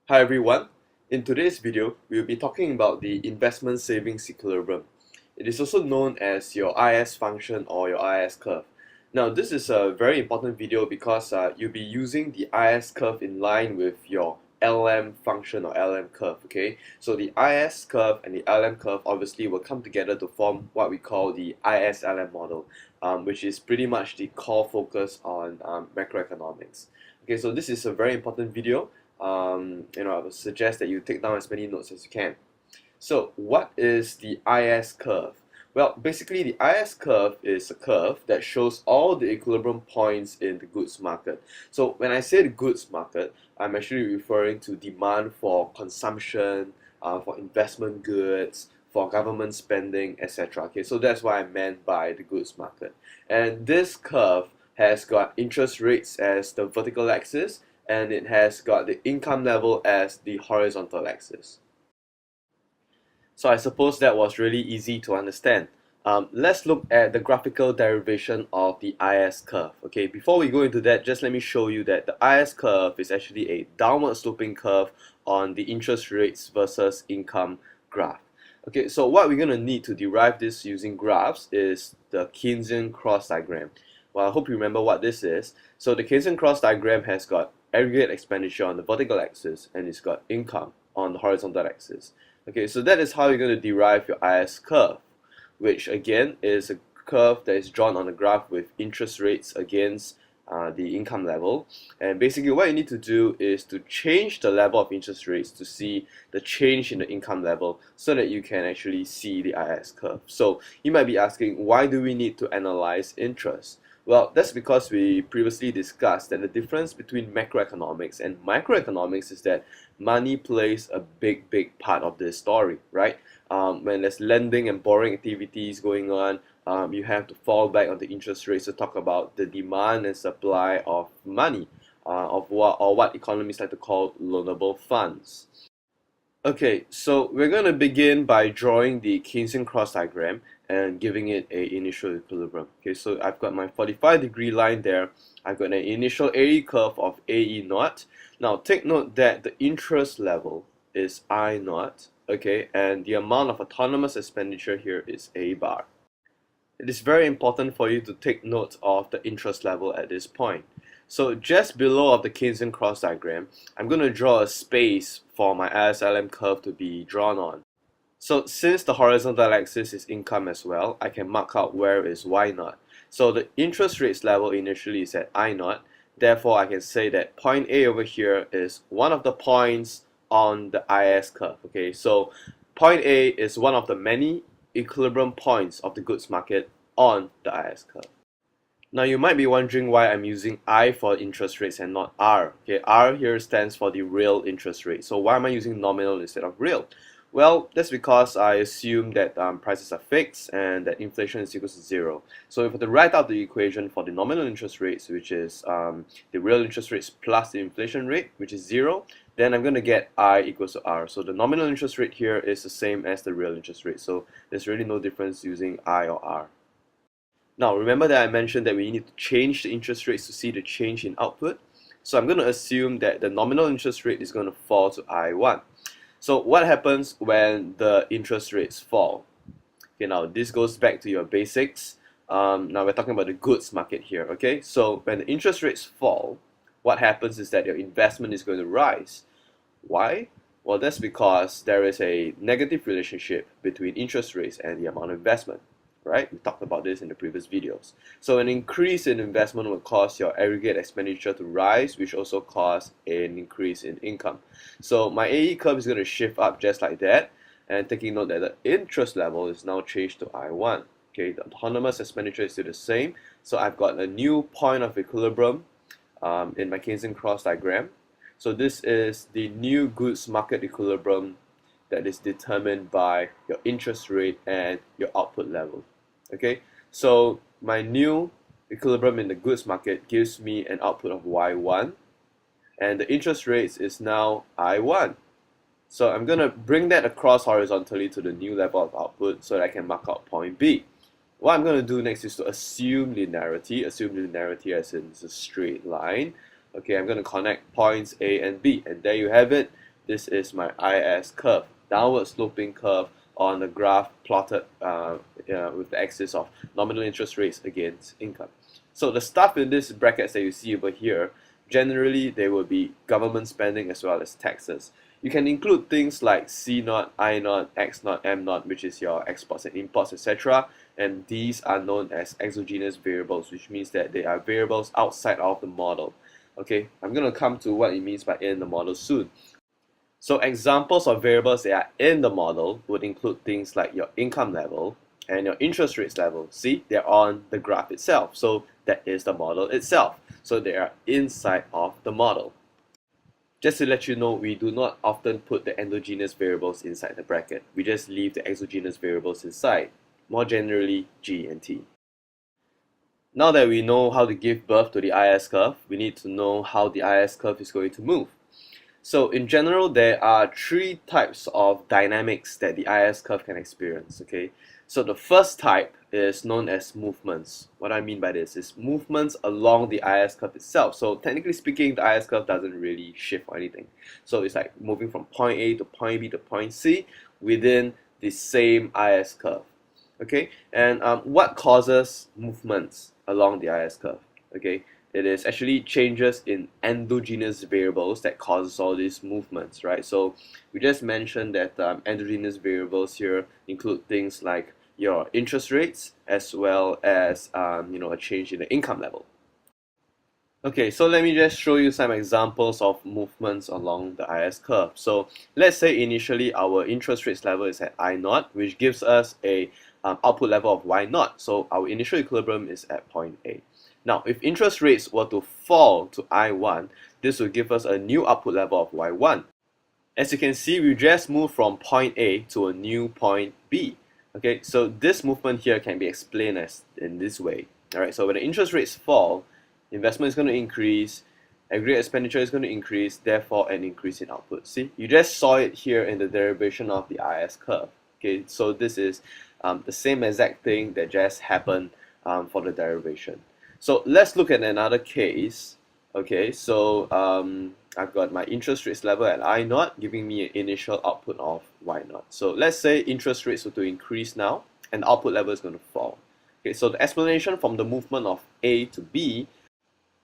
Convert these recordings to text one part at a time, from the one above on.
Hi everyone, in today's video we will be talking about the investment savings equilibrium. It is also known as your IS function or your IS curve. Now this is a very important video because you'll be using the IS curve in line with your LM function or LM curve. Okay, so the IS curve and the LM curve obviously will come together to form what we call the ISLM model, which is pretty much the core focus on macroeconomics. Okay, so this is a very important video. I would suggest that you take down as many notes as you can. So what is the IS curve? Well, basically the IS curve is a curve that shows all the equilibrium points in the goods market. So when I say the goods market, I'm actually referring to demand for consumption, for investment goods, for government spending, etc. Okay, so that's what I meant by the goods market. And this curve has got interest rates as the vertical axis, and it has got the income level as the horizontal axis. So I suppose that was really easy to understand. Let's look at the graphical derivation of the IS curve. Okay, before we go into that, just let me show you that the IS curve is actually a downward sloping curve on the interest rates versus income graph. Okay, so what we're going to need to derive this using graphs is the Keynesian Cross Diagram. Well, I hope you remember what this is. So the Keynesian Cross Diagram has got aggregate expenditure on the vertical axis and it's got income on the horizontal axis. Okay, so that is how you're going to derive your IS curve, which again is a curve that is drawn on a graph with interest rates against the income level. And basically what you need to do is to change the level of interest rates to see the change in the income level so that you can actually see the IS curve. So you might be asking, why do we need to analyze interest? Well, that's because we previously discussed that the difference between macroeconomics and microeconomics is that money plays a big part of this story, right? When there's lending and borrowing activities going on, you have to fall back on the interest rates to talk about the demand and supply of money, of what economists like to call loanable funds. Okay, so we're going to begin by drawing the Keynesian cross diagram and giving it a initial equilibrium. Okay, so I've got my 45-degree line there. I've got an initial AE curve of AE naught. Now take note that the interest level is I naught, okay, and the amount of autonomous expenditure here is A bar. It is very important for you to take note of the interest level at this point. So just below of the Keynesian cross diagram, I'm going to draw a space for my ISLM curve to be drawn on. So since the horizontal axis is income as well, I can mark out where is Y naught. So the interest rates level initially is at I naught. Therefore, I can say that point A over here is one of the points on the IS curve. Okay, so point A is one of the many equilibrium points of the goods market on the IS curve. Now you might be wondering why I'm using I for interest rates and not R. Okay, R here stands for the real interest rate. So why am I using nominal instead of real? Well, that's because I assume that prices are fixed and that inflation is equal to 0. So if I were to write out the equation for the nominal interest rates, which is the real interest rates plus the inflation rate, which is 0, then I'm going to get I equals to R. So the nominal interest rate here is the same as the real interest rate. So there's really no difference using I or R. Now remember that I mentioned that we need to change the interest rates to see the change in output. So I'm going to assume that the nominal interest rate is going to fall to I1. So what happens when the interest rates fall? Okay, now this goes back to your basics. Now we're talking about the goods market here, okay? So when the interest rates fall, what happens is that your investment is going to rise. Why? Well, that's because there is a negative relationship between interest rates and the amount of investment, right? We talked about this in the previous videos. So an increase in investment will cause your aggregate expenditure to rise, which also cause an increase in income. So my AE curve is going to shift up just like that, and taking note that the interest level is now changed to I1. Okay, the autonomous expenditure is still the same, so I've got a new point of equilibrium in my Keynesian cross diagram. So this is the new goods market equilibrium that is determined by your interest rate and your output level. Okay, so my new equilibrium in the goods market gives me an output of Y1, and the interest rates is now I1. So I'm going to bring that across horizontally to the new level of output so that I can mark out point B. What I'm going to do next is to assume linearity as in it's a straight line. Okay, I'm going to connect points A and B, and there you have it. this is my IS curve, downward sloping curve on the graph plotted with the axis of nominal interest rates against income. So the stuff in this brackets that you see over here, generally they will be government spending as well as taxes. You can include things like C0, I0, X0, M0, which is your exports and imports, etc. And these are known as exogenous variables, which means that they are variables outside of the model. Okay, I'm going to come to what it means by in the model soon. So examples of variables that are in the model would include things like your income level and your interest rates level. See, they're on the graph itself. So that is the model itself. So they are inside of the model. Just to let you know, we do not often put the endogenous variables inside the bracket. We just leave the exogenous variables inside, more generally G and T. Now that we know how to give birth to the IS curve, we need to know how the IS curve is going to move. So in general, there are three types of dynamics that the IS curve can experience. Okay, so the first type is known as movements. What I mean by this is movements along the IS curve itself. So technically speaking, the IS curve doesn't really shift or anything. So it's like moving from point A to point B to point C within the same IS curve. Okay, and what causes movements along the IS curve? Okay, it is actually changes in endogenous variables that causes all these movements, right? So we just mentioned that endogenous variables here include things like your interest rates as well as a change in the income level. Okay, so let me just show you some examples of movements along the IS curve. So let's say initially our interest rates level is at I0, which gives us a output level of Y0. So our initial equilibrium is at point A. Now, if interest rates were to fall to I1, this will give us a new output level of Y1. As you can see, we just moved from point A to a new point B. Okay, so this movement here can be explained as in this way. Alright, so when the interest rates fall, investment is going to increase, aggregate expenditure is going to increase, therefore an increase in output. See, you just saw it here in the derivation of the IS curve. Okay, so this is the same exact thing that just happened for the derivation. So let's look at another case. Okay, so I've got my interest rates level at I0 giving me an initial output of Y0. So let's say interest rates were to increase now and the output level is going to fall. Okay, so the explanation from the movement of A to B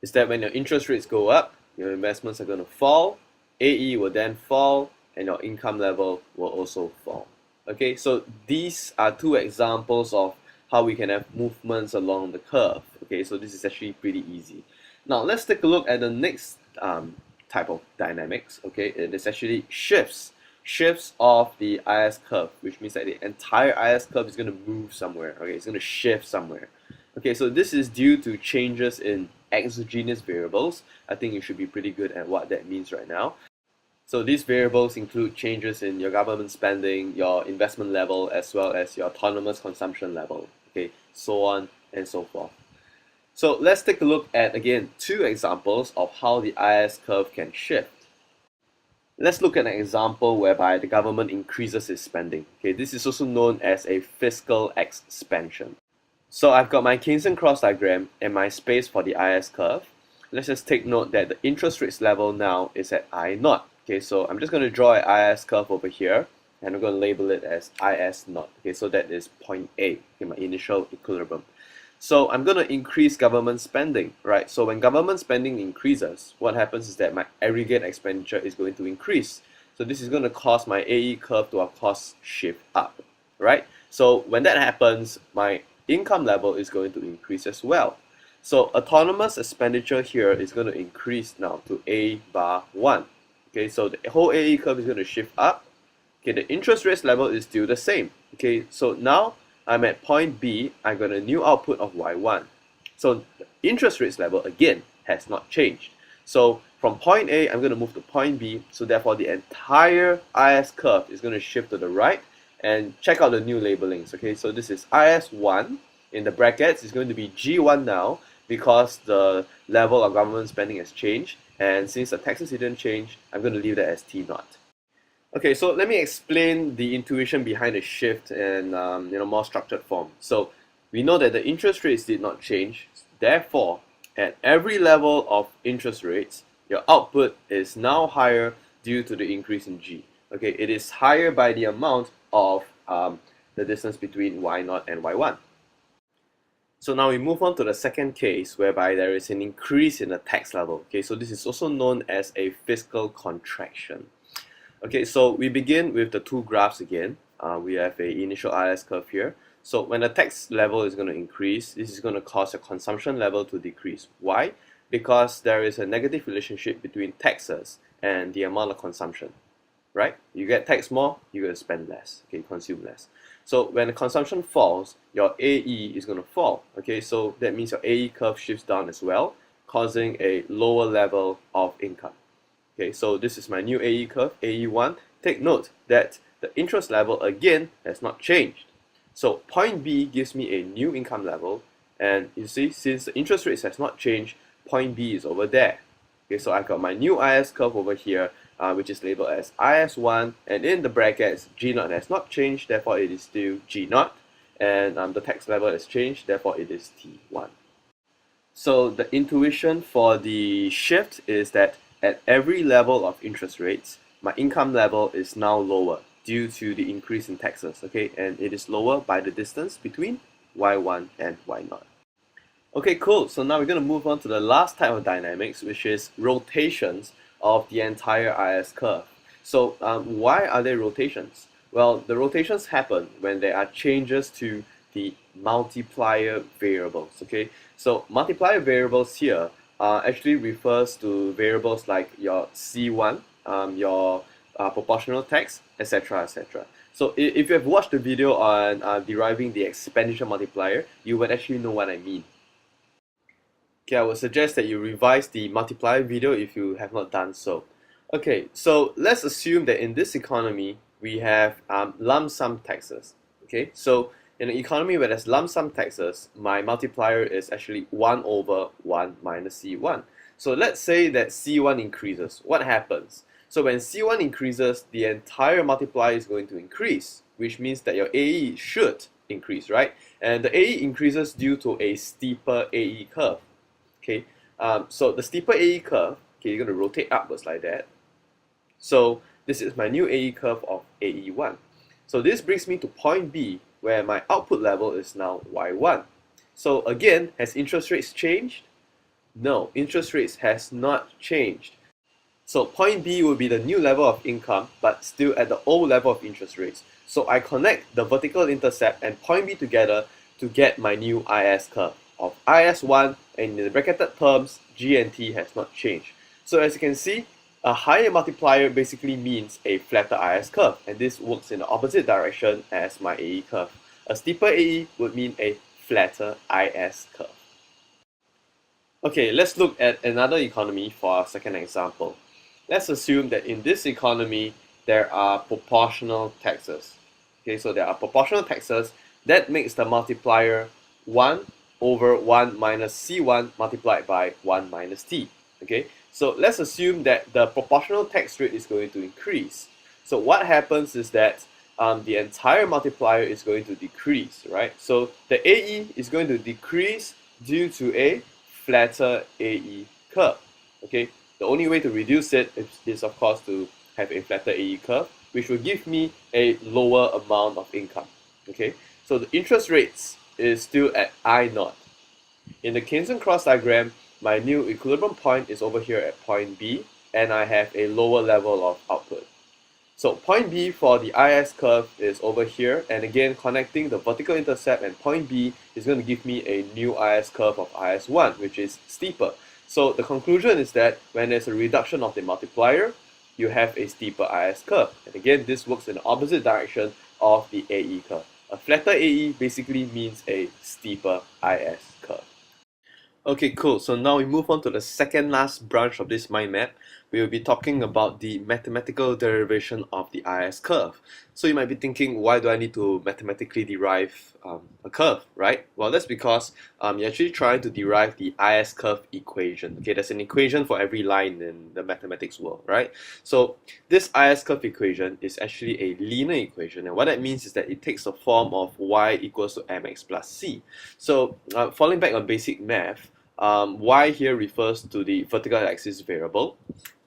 is that when your interest rates go up, your investments are going to fall, AE will then fall, and your income level will also fall. Okay, so these are two examples of how we can have movements along the curve. Okay, so this is actually pretty easy. Now let's take a look at the next type of dynamics. Okay, it is actually shifts of the IS curve, which means that the entire IS curve is going to move somewhere. Okay, it's going to shift somewhere. Okay, so this is due to changes in exogenous variables. I think you should be pretty good at what that means right now. So these variables include changes in your government spending, your investment level, as well as your autonomous consumption level. Okay, so on and so forth. So let's take a look at, again, two examples of how the IS curve can shift. Let's look at an example whereby the government increases its spending. Okay, this is also known as a fiscal expansion. So I've got my Keynesian cross diagram and my space for the IS curve. Let's just take note that the interest rates level now is at I0. Okay, so I'm just going to draw an IS curve over here and I'm going to label it as IS0. Okay, so that is point A, okay, my initial equilibrium. So I'm going to increase government spending, right? So when government spending increases, what happens is that my aggregate expenditure is going to increase. So this is going to cause my AE curve to, of course, shift up, right? So when that happens, my income level is going to increase as well. So autonomous expenditure here is going to increase now to A bar 1. Okay, so the whole AE curve is going to shift up. Okay, the interest rates level is still the same. Okay, so now I'm at point B, I got a new output of Y1. So the interest rates level again has not changed. So from point A, I'm going to move to point B, so therefore the entire IS curve is going to shift to the right. And check out the new labelings. Okay, so this is IS1 in the brackets, it's going to be G1 now because the level of government spending has changed. And since the taxes didn't change, I'm going to leave that as T0. Okay, so let me explain the intuition behind the shift in more structured form. So we know that the interest rates did not change. Therefore, at every level of interest rates, your output is now higher due to the increase in g. Okay, it is higher by the amount of the distance between y0 and y1. So now we move on to the second case whereby there is an increase in the tax level. Okay, so this is also known as a fiscal contraction. Okay, so we begin with the two graphs again. We have an initial IS curve here. So when the tax level is going to increase, this is going to cause a consumption level to decrease. Why? Because there is a negative relationship between taxes and the amount of consumption, right? You get taxed more, you're going to spend less, okay, consume less. So when the consumption falls, your AE is going to fall, okay? So that means your AE curve shifts down as well, causing a lower level of income. Okay, so this is my new AE curve, AE1. Take note that the interest level again has not changed. So point B gives me a new income level, and you see, since the interest rates has not changed, point B is over there. Okay, so I got my new IS curve over here, which is labeled as IS1, and in the brackets, G0 has not changed, therefore it is still G0, and the tax level has changed, therefore it is T1. So the intuition for the shift is that at every level of interest rates, my income level is now lower due to the increase in taxes, okay, and it is lower by the distance between y1 and y0. Okay, cool. So now we're going to move on to the last type of dynamics, which is rotations of the entire IS curve. So why are there rotations? Well, the rotations happen when there are changes to the multiplier variables, okay? So multiplier variables here actually refers to variables like your C1, your proportional tax, etc., etc. So if you have watched the video on deriving the expenditure multiplier, you would actually know what I mean. Okay, I would suggest that you revise the multiplier video if you have not done so. Okay, so let's assume that in this economy, we have lump sum taxes. Okay, so in an economy where there's lump sum taxes, my multiplier is actually 1 over 1 minus C1. So let's say that C1 increases. What happens? So when C1 increases, the entire multiplier is going to increase, which means that your AE should increase, right? And the AE increases due to a steeper AE curve. Okay, so the steeper AE curve, okay, you're going to rotate upwards like that. So this is my new AE curve of AE1. So this brings me to point B, where my output level is now Y1. So again, has interest rates changed? No, interest rates has not changed. So point B will be the new level of income, but still at the old level of interest rates. So I connect the vertical intercept and point B together to get my new IS curve of IS1, and in the bracketed terms, G and T has not changed. So as you can see, a higher multiplier basically means a flatter IS curve, and this works in the opposite direction as my AE curve. A steeper AE would mean a flatter IS curve. Okay, let's look at another economy for our second example. Let's assume that in this economy, there are proportional taxes. Okay, so there are proportional taxes. That makes the multiplier 1 over 1 minus C1 multiplied by 1 minus T. Okay, so let's assume that the proportional tax rate is going to increase. So what happens is that the entire multiplier is going to decrease, right? So the AE is going to decrease due to a flatter AE curve. Okay, the only way to reduce it is of course to have a flatter AE curve, which will give me a lower amount of income. Okay, so the interest rates is still at I0. In the Keynesian Cross Diagram, my new equilibrium point is over here at point B, and I have a lower level of output. So point B for the IS curve is over here, and again connecting the vertical intercept and point B is going to give me a new IS curve of IS1, which is steeper. So the conclusion is that when there's a reduction of the multiplier, you have a steeper IS curve. And again, this works in the opposite direction of the AE curve. A flatter AE basically means a steeper IS curve. Okay, cool. So now we move on to the second last branch of this mind map. We will be talking about the mathematical derivation of the IS curve. So you might be thinking, why do I need to mathematically derive a curve, right? Well, that's because you're actually trying to derive the IS curve equation. Okay, there's an equation for every line in the mathematics world, right? So this IS curve equation is actually a linear equation, and what that means is that it takes the form of y equals to mx plus c. So falling back on basic math, y here refers to the vertical axis variable,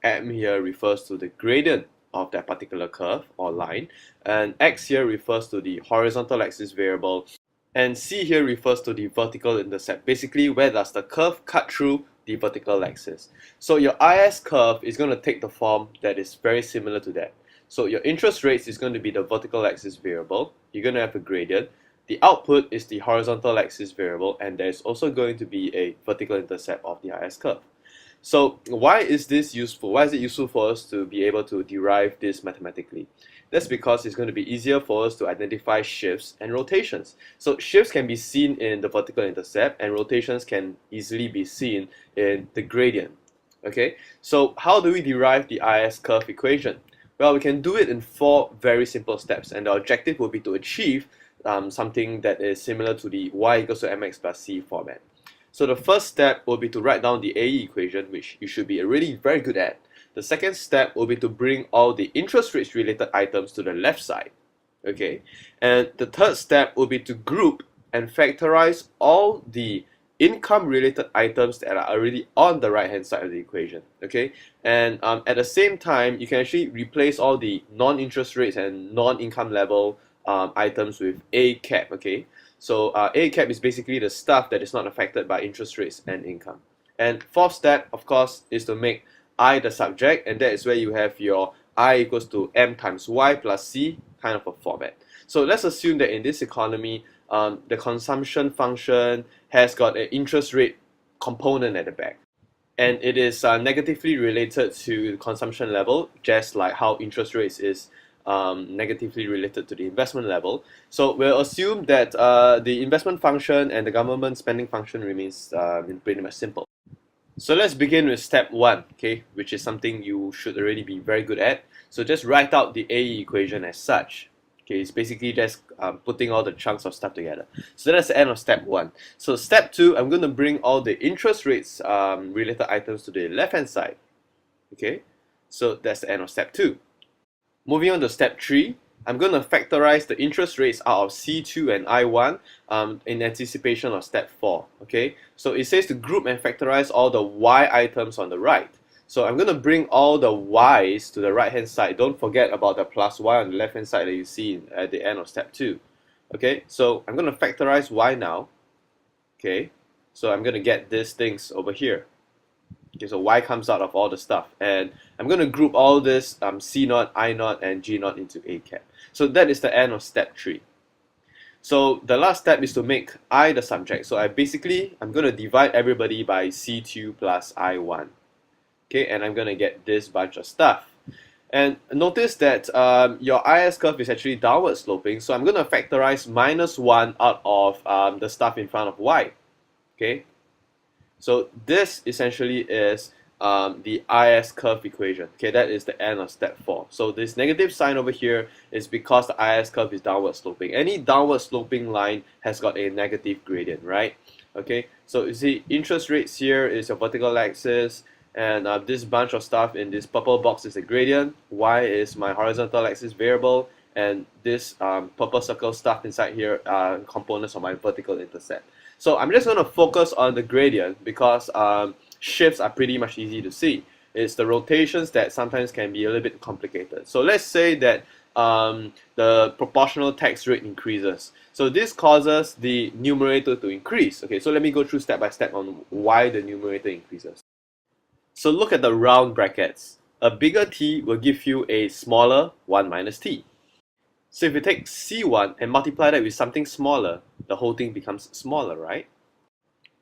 M here refers to the gradient of that particular curve or line, and X here refers to the horizontal axis variable, and C here refers to the vertical intercept. Basically, where does the curve cut through the vertical axis? So your IS curve is going to take the form that is very similar to that. So your interest rates is going to be the vertical axis variable. You're going to have a gradient. The output is the horizontal axis variable, and there's also going to be a vertical intercept of the IS curve. So why is this useful? Why is it useful for us to be able to derive this mathematically? That's because it's going to be easier for us to identify shifts and rotations. So shifts can be seen in the vertical intercept, and rotations can easily be seen in the gradient. Okay, so how do we derive the IS curve equation? Well, we can do it in 4 very simple steps, and the objective will be to achieve something that is similar to the y equals to mx plus c format. So the first step will be to write down the AE equation, which you should be already very good at. The second step will be to bring all the interest rates related items to the left side. Okay, and the third step will be to group and factorize all the income related items that are already on the right hand side of the equation. Okay, and at the same time, you can actually replace all the non-interest rates and non-income level items with A cap. Okay, so A cap is basically the stuff that is not affected by interest rates and income. And fourth step, of course, is to make I the subject, and that is where you have your I equals to m times y plus c kind of a format. So let's assume that in this economy, the consumption function has got an interest rate component at the back, and it is negatively related to the consumption level, just like how interest rates is negatively related to the investment level. So we'll assume that the investment function and the government spending function remains pretty much simple. So let's begin with step 1, okay, which is something you should already be very good at. So just write out the AE equation as such. Okay, it's basically just putting all the chunks of stuff together. So that's the end of step 1. So step 2, I'm going to bring all the interest rates related items to the left hand side. Okay, so that's the end of step 2. Moving on to step 3, I'm going to factorize the interest rates out of C2 and I1 in anticipation of step 4. Okay, so it says to group and factorize all the Y items on the right. So I'm going to bring all the Y's to the right hand side. Don't forget about the plus Y on the left hand side that you see at the end of step 2. Okay, so I'm going to factorize Y now. Okay, so I'm going to get these things over here. Okay, so Y comes out of all the stuff, and I'm going to group all this C0, I0, and G0 into A cap. So that is the end of step 3. So the last step is to make I the subject. So I'm going to divide everybody by C2 plus I1. Okay, and I'm going to get this bunch of stuff. And notice that your IS curve is actually downward sloping, so I'm going to factorize -1 out of the stuff in front of Y. Okay, so this essentially is the IS curve equation. Okay, that is the end of step 4. So this negative sign over here is because the IS curve is downward sloping. Any downward sloping line has got a negative gradient, right? Okay, so you see interest rates here is your vertical axis, and this bunch of stuff in this purple box is the gradient. Y is my horizontal axis variable, and this purple circle stuff inside here are components of my vertical intercept. So I'm just going to focus on the gradient because shifts are pretty much easy to see. It's the rotations that sometimes can be a little bit complicated. So let's say that the proportional tax rate increases. So this causes the numerator to increase. Okay, so let me go through step by step on why the numerator increases. So look at the round brackets. A bigger t will give you a smaller 1 minus t. So if you take C1 and multiply that with something smaller, the whole thing becomes smaller, right?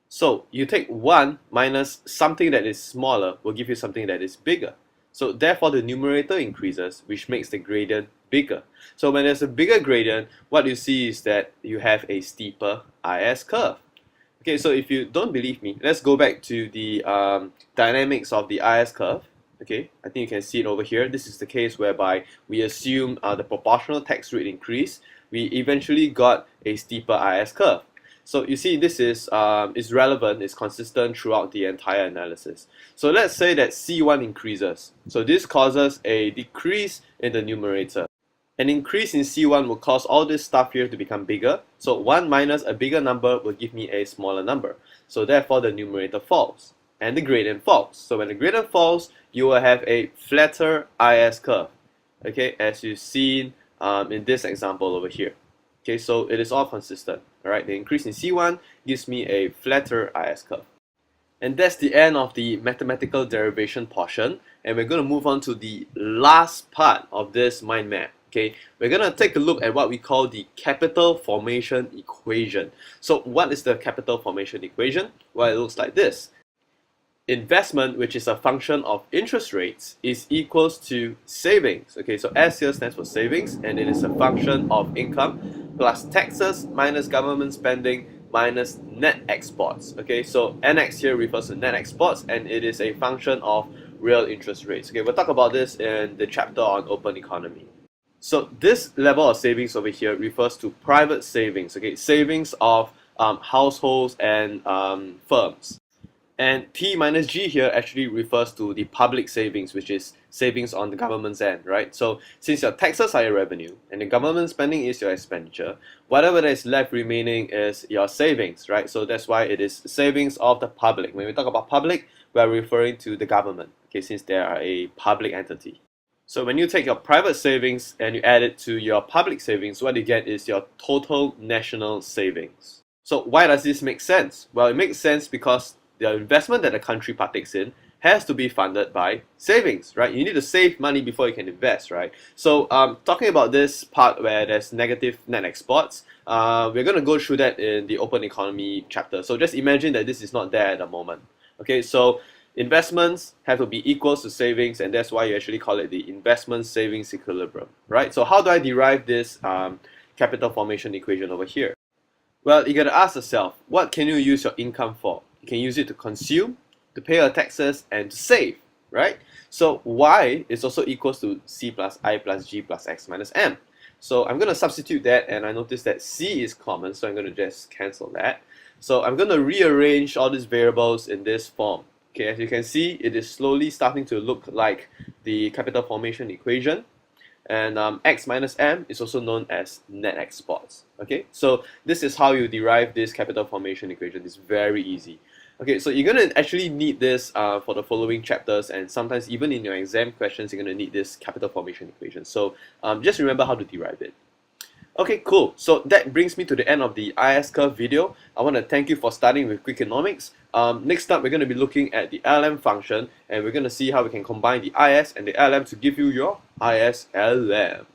So you take 1 minus something that is smaller will give you something that is bigger. So therefore the numerator increases, which makes the gradient bigger. So when there's a bigger gradient, what you see is that you have a steeper IS curve. Okay, so if you don't believe me, let's go back to the dynamics of the IS curve. Okay, I think you can see it over here. This is the case whereby we assume the proportional tax rate increase. We eventually got a steeper IS curve. So you see this is relevant, it's consistent throughout the entire analysis. So let's say that C1 increases. So this causes a decrease in the numerator. An increase in C1 will cause all this stuff here to become bigger. So 1 minus a bigger number will give me a smaller number. So therefore the numerator falls. and the gradient falls. So when the gradient falls, you will have a flatter IS curve, okay, as you've seen in this example over here. Okay, so it is all consistent. All right, the increase in C1 gives me a flatter IS curve. And that's the end of the mathematical derivation portion, and we're going to move on to the last part of this mind map. Okay, we're going to take a look at what we call the capital formation equation. So what is the capital formation equation? Well, it looks like this. Investment, which is a function of interest rates, is equals to savings. Okay, so S here stands for savings, and it is a function of income plus taxes minus government spending minus net exports. Okay, so NX here refers to net exports, and it is a function of real interest rates. Okay, we'll talk about this in the chapter on open economy. So this level of savings over here refers to private savings. Okay, savings of households and firms. And T minus G here actually refers to the public savings, which is savings on the government's end, right? So since your taxes are your revenue and the government spending is your expenditure, whatever that is left remaining is your savings, right? So that's why it is savings of the public. When we talk about public, we are referring to the government, okay, since they are a public entity. So when you take your private savings and you add it to your public savings, what you get is your total national savings. So why does this make sense? Well, it makes sense because the investment that the country partakes in has to be funded by savings, right? You need to save money before you can invest, right? So talking about this part where there's negative net exports, we're going to go through that in the open economy chapter. So just imagine that this is not there at the moment. Okay, so investments have to be equals to savings, and that's why you actually call it the investment savings equilibrium, right? So how do I derive this capital formation equation over here? Well, you got to ask yourself, what can you use your income for? You can use it to consume, to pay your taxes, and to save, right? So Y is also equals to C plus I plus G plus X minus M. So I'm going to substitute that, and I notice that C is common, so I'm going to just cancel that. So I'm going to rearrange all these variables in this form. Okay, as you can see, it is slowly starting to look like the capital formation equation. And X minus M is also known as net exports. Okay, so this is how you derive this capital formation equation. It's very easy. Okay, so you're going to actually need this for the following chapters, and sometimes even in your exam questions, you're going to need this capital formation equation. So just remember how to derive it. Okay, cool. So that brings me to the end of the IS curve video. I want to thank you for starting with Quickenomics. Next up, we're going to be looking at the LM function, and we're going to see how we can combine the IS and the LM to give you your ISLM.